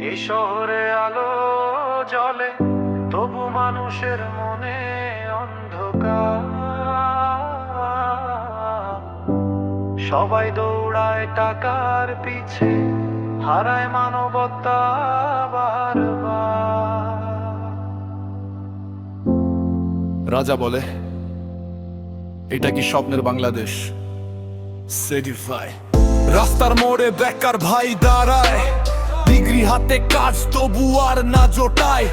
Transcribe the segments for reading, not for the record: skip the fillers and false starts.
এই শহরে আলো জ্বলে, তবু মানুষের মনে অন্ধকার। সবাই দৌড়ায় টাকার পিছে, হারায় মানবতা বারবার। রাজা বলে, এটা কি স্বপ্নের বাংলাদেশ? সেটিফাই। রাস্তার মোড়ে বেকার ভাই দাঁড়ায়, ডিগ্রি হাতে কাজ তবু আর না জোটায়।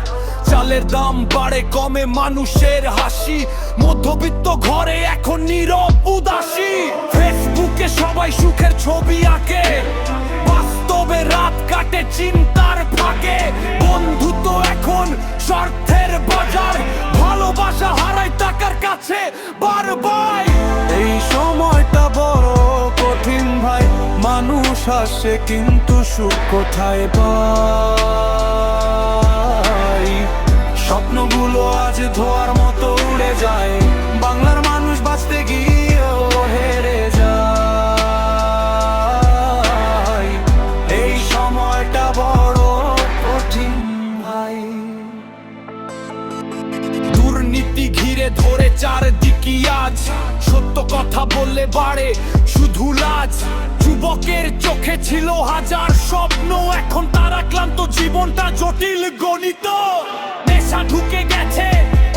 চালের দাম বাড়ে কমে মানুষের হাসি, মধ্যবিত্ত ঘরে এখন নীরব উদাসী। ফেসবুকে সবাই সুখের ছবি আঁকে, বাস্তবে রাত কাটে চিন্তার ফাঁকে। বন্ধুত্ব এখন স্বার্থের বাজার, ভালোবাসা হারায় টাকার কাছে বারবার। এই সময়টা বড় কঠিন ভাই, মানুষ আসে কিন্তু সুখ কোথায় পায়? স্বপ্নগুলো আজ ধোয়ার মতো উড়ে যায়, বাংলার মানুষ বাঁচতে গিয়েও হেরে যায়। এই সময়টা বড় কঠিন ভাই। দুর্নীতি ঘিরে ধরে চারদিকে আজ, সত্য কথা বললে বাড়ে শুধু লাজ। যুবকের চোখে ছিল হাজার স্বপ্ন, এখন তারা ক্লান্ত, জীবনটা জটিল গণিত। নেশা ঢুকে গেছে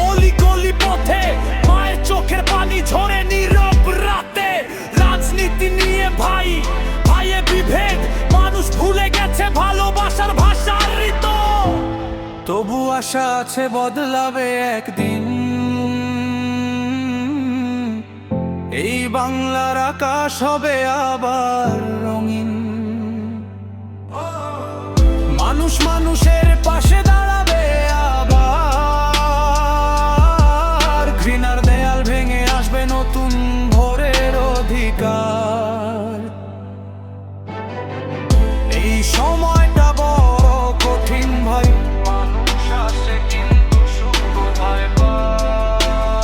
অলি গলি পথে, মায়ের চোখের পানি ঝরে নীরব রাতে। রাজনীতি নিয়ে ভাই ভাইয়ে বিভেদ, মানুষ ভুলে গেছে ভালোবাসার ভাষার রীত। তবু আশা আছে বদলাবে একদিন, এই বাংলার আকাশ হবে আবার রঙিন। মানুষ মানুষের পাশে দাঁড়াবে আবার, ঘৃণার দেয়াল ভেঙে আসবে নতুন ভোরের অধিকার। এই সময়টা বড় কঠিন ভাই, মানুষ আসে কিন্তু সুখ কোথায় পায়?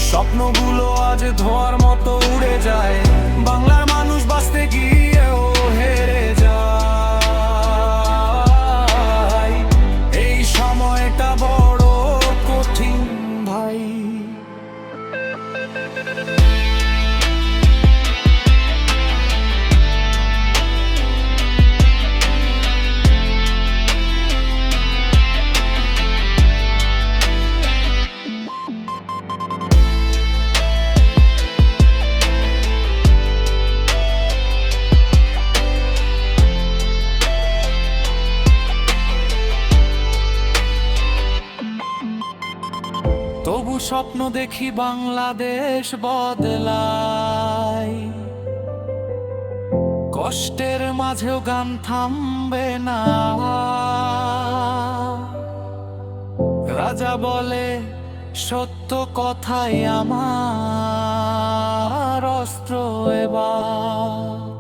স্বপ্নগুলো আজ ধোঁয়ার মতো উড়ে যায়, বাংলার মানুষ বাঁচতে গিয়েও হেরে যায়। এই সময়টা বড় কঠিন ভাই। তবু স্বপ্ন দেখি বাংলাদেশ বদলায়, কষ্টের মাঝেও গান থামবে না। রাজা বলে, সত্য কথাই আমার অস্ত্র এবার।